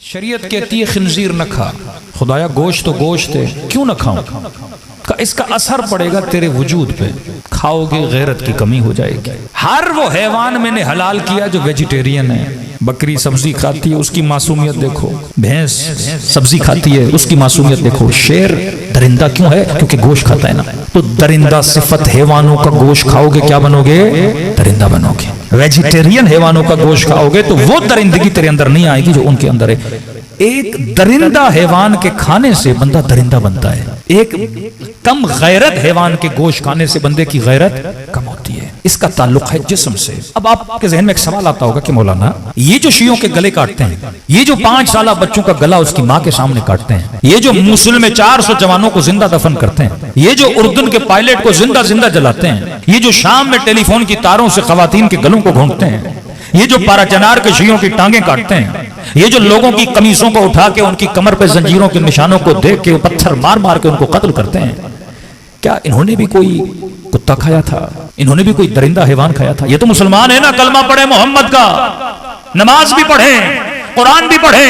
शरीयत कहती है खिंजीर न खा। खुदाया गोश्त तो गोश्त है, क्यों न खाऊं? का इसका असर पड़ेगा तेरे वजूद पे, खाओगे गैरत की कमी हो जाएगी। हर वो हैवान मैंने हलाल किया जो वेजिटेरियन है। बकरी सब्जी खाती है, उसकी मासूमियत देखो। भैंस सब्जी खाती है, उसकी मासूमियत देखो। शेर दरिंदा क्यों है? क्योंकि गोश्त खाता है ना। तो दरिंदा सिफत हैवानों का गोश्त खाओगे क्या बनोगे? दरिंदा बनोगे। वेजिटेरियन हैवानों का गोश्त खाओगे तो वो दरिंदगी तेरे अंदर नहीं आएगी जो उनके अंदर है। एक दरिंदा हैवान के खाने से बंदा दरिंदा बनता है। एक कम गैरत हैवान के गोश्त खाने से बंदे की गैरत कम होती है। इसका ताल्लुक है जिस्म से। अब आपके जहन में एक सवाल आता होगा कि मौलाना, ये जो शियों के गले काटते हैं, ये जो 5 साल बच्चों का गला उसकी माँ के सामने काटते हैं, ये जो मुसलिम में 400 जवानों को जिंदा दफन करते हैं, ये जो उर्दून के पायलट को जिंदा जिंदा जलाते हैं, ये जो शाम में टेलीफोन की तारों से खवातीन के गलों को घोंटते हैं, ये जो पाराचनार के शियों की टांगे काटते हैं, ये जो लोगों की कमीजों को उठा के उनकी कमर पे जंजीरों के निशानों को देख के पत्थर मार मार के उनको कत्ल करते हैं, क्या इन्होंने भी कोई कुत्ता खाया था? इन्होंने भी कोई दरिंदा हैवान खाया था? ये तो मुसलमान है ना, कलमा पढ़े मोहम्मद का, नमाज भी पढ़े, कुरान भी पढ़े,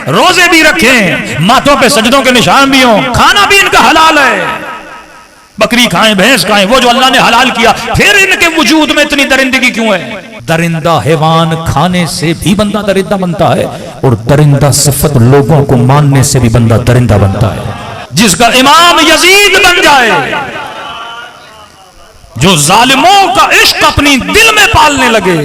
रोजे भी रखें, माथों पे सजदों के निशान भी हों, खाना भी इनका हलाल है। बकरी खाएं, भैंस खाएं, वो जो अल्लाह ने हलाल किया, फिर इनके वजूद में इतनी दरिंदगी क्यों है? दरिंदा हैवान खाने से भी बंदा दरिंदा बनता है, और दरिंदा सिफत लोगों को मानने से भी बंदा दरिंदा बनता है। जिसका इमाम यजीद बन जाए, जो जालिमों का इश्क अपनी दिल में पालने लगे,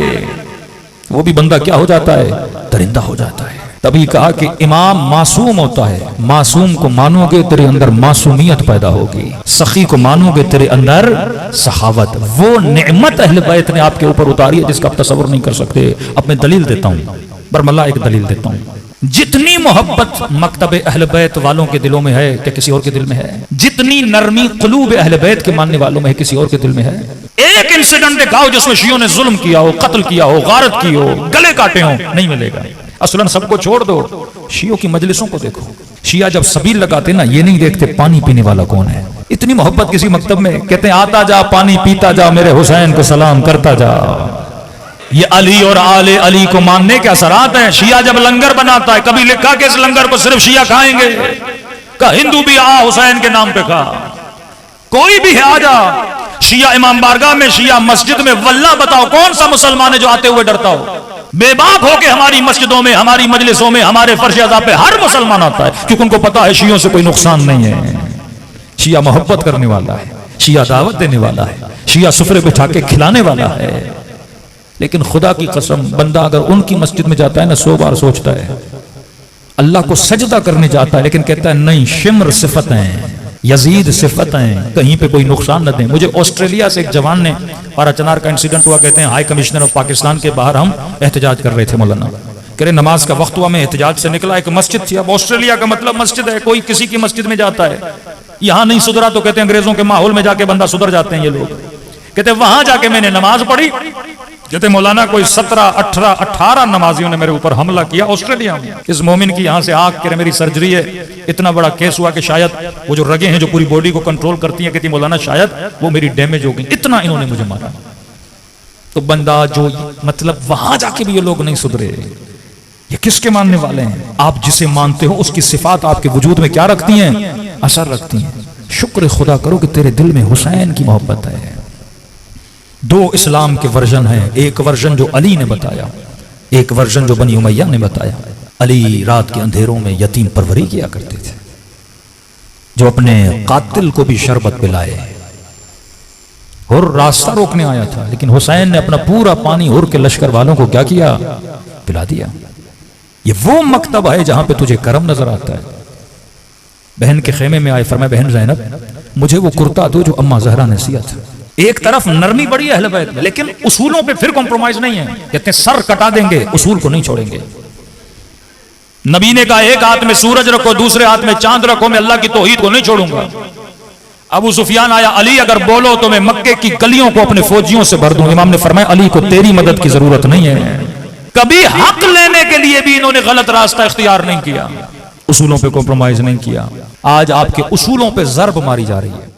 वो भी बंदा क्या हो जाता है? दरिंदा हो जाता है। तभी कहा कि इमाम मासूम होता है। मासूम को मानोगे तेरे अंदर मासूमियत पैदा होगी, सखी को मानोगे तेरे अंदर सहावत। वो नेमत अहले बैत ने आपके ऊपर उतारी है जिसका आप तसव्वुर नहीं कर सकते। अब मैं दलील देता हूं, बरमल्ला एक दलील देता हूं। जितनी मोहब्बत मकतब अहले बैत वालों के दिलों में है क्या किसी और के दिल में है? जितनी नरमी कुलूब अहले बैत के मानने वालों में है किसी और के दिल में है? एक इंसिडेंट दिखाओ जिसमें शियों ने जुल्म किया हो, कत्ल किया हो, गारत की हो, गले काटे हो, नहीं मिलेगा। असलन सबको छोड़ दो, शियों की मजलिसों को देखो। शिया जब सबील लगाते ना, ये नहीं देखते पानी पीने वाला कौन है। इतनी मोहब्बत किसी मकतब में, कहते हैं आता जा पानी पीता जा, मेरे हुसैन को सलाम करता जा। ये अली और आले अली को मानने के असरात हैं। शिया जब लंगर बनाता है, कभी लिखा कि इस लंगर को सिर्फ शिया खाएंगे, का हिंदू भी आ हुसैन के नाम पे खा, कोई भी है आ जा। शिया इमाम बारगाह में, शिया मस्जिद में, वल्लाह बताओ कौन सा मुसलमान है जो आते हुए डरता हो? बेबाक हो के हमारी मस्जिदों में, हमारी मजलिसों में, हमारे फर्श अज़ा पे हर मुसलमान आता है, क्योंकि उनको पता है शियों से कोई नुकसान नहीं है। शिया मोहब्बत करने वाला है, शिया दावत देने वाला है, शिया सुफरे बिठा के खिलाने वाला है। लेकिन खुदा की कसम, बंदा अगर उनकी मस्जिद में जाता है ना, 100 बार सोचता है, अल्लाह को सजदा करने जाता है, लेकिन कहता है नहीं, शिम्र सिफत है, यजीद सिफत है, कहीं पे कोई नुकसान न दें। मुझे ऑस्ट्रेलिया से एक जवान ने, पाराचनार का इंसिडेंट हुआ, कहते हैं हाई कमिश्नर ऑफ पाकिस्तान के बाहर हम एहतजाज कर रहे थे मौलाना, कह रहे नमाज का वक्त हुआ, मैं एहतजाज से निकला, एक मस्जिद थी। अब ऑस्ट्रेलिया का मतलब मस्जिद है, कोई किसी की मस्जिद में जाता है, यहां नहीं सुधरा तो कहते हैं अंग्रेजों के माहौल में जाके बंदा सुधर जाते हैं ये लोग। कहते वहां जाके मैंने नमाज पढ़ी, कहते मौलाना कोई 17, 18, 18 नमाजियों ने मेरे ऊपर हमला किया ऑस्ट्रेलिया में। इस मोमिन की यहां से आंख के मेरी सर्जरी है, इतना बड़ा केस हुआ कि शायद वो जो रगें हैं जो पूरी बॉडी को कंट्रोल करती हैं, कहती मौलाना शायद वो मेरी डैमेज हो गई, इतना इन्होंने मुझे मारा। तो बंदा जो मतलब वहां जाके भी ये लोग नहीं सुधरे, ये किसके मानने वाले हैं? आप जिसे मानते हो उसकी सिफात आपके वजूद में क्या रखती हैं? असर रखती हैं। शुक्र खुदा करो कि तेरे दिल में हुसैन की मोहब्बत है। 2 इस्लाम के वर्जन हैं, एक वर्जन जो अली ने बताया, एक वर्जन जो बनी उमैया ने बताया। अली रात के अंधेरों में यतीम परवरी किया करते थे, जो अपने कातिल को भी शरबत पिलाए। और रास्ता रोकने आया था, लेकिन हुसैन ने अपना पूरा पानी हुर के लश्कर वालों को क्या किया? पिला दिया। ये वो मकतब है जहां पे तुझे करम नजर आता है। बहन के खेमे में आए, फरमाया बहन ज़ैनब मुझे वो कुर्ता दो जो अम्मा ज़हरा ने सिया था। एक तरफ नरमी बड़ी है अहले बैत में, लेकिन उसूलों पे फिर कॉम्प्रोमाइज नहीं है। कहते हैं सर कटा देंगे, उसूल को नहीं छोड़ेंगे। नबी ने कहा एक हाथ में सूरज रखो, दूसरे हाथ में चांद रखो, मैं अल्लाह की तौहीद को नहीं छोड़ूंगा। अबू सुफियान आया, अली अगर बोलो तो मैं मक्के की गलियों को अपने फौजियों से भर दूं। इमाम ने फरमाया अली को तेरी मदद की जरूरत नहीं है। कभी हक लेने के लिए भी इन्होंने गलत रास्ता इख्तियार नहीं किया, उसूलों पे कॉम्प्रोमाइज नहीं किया। आज आपके उसूलों पे ज़र्ब मारी जा रही है।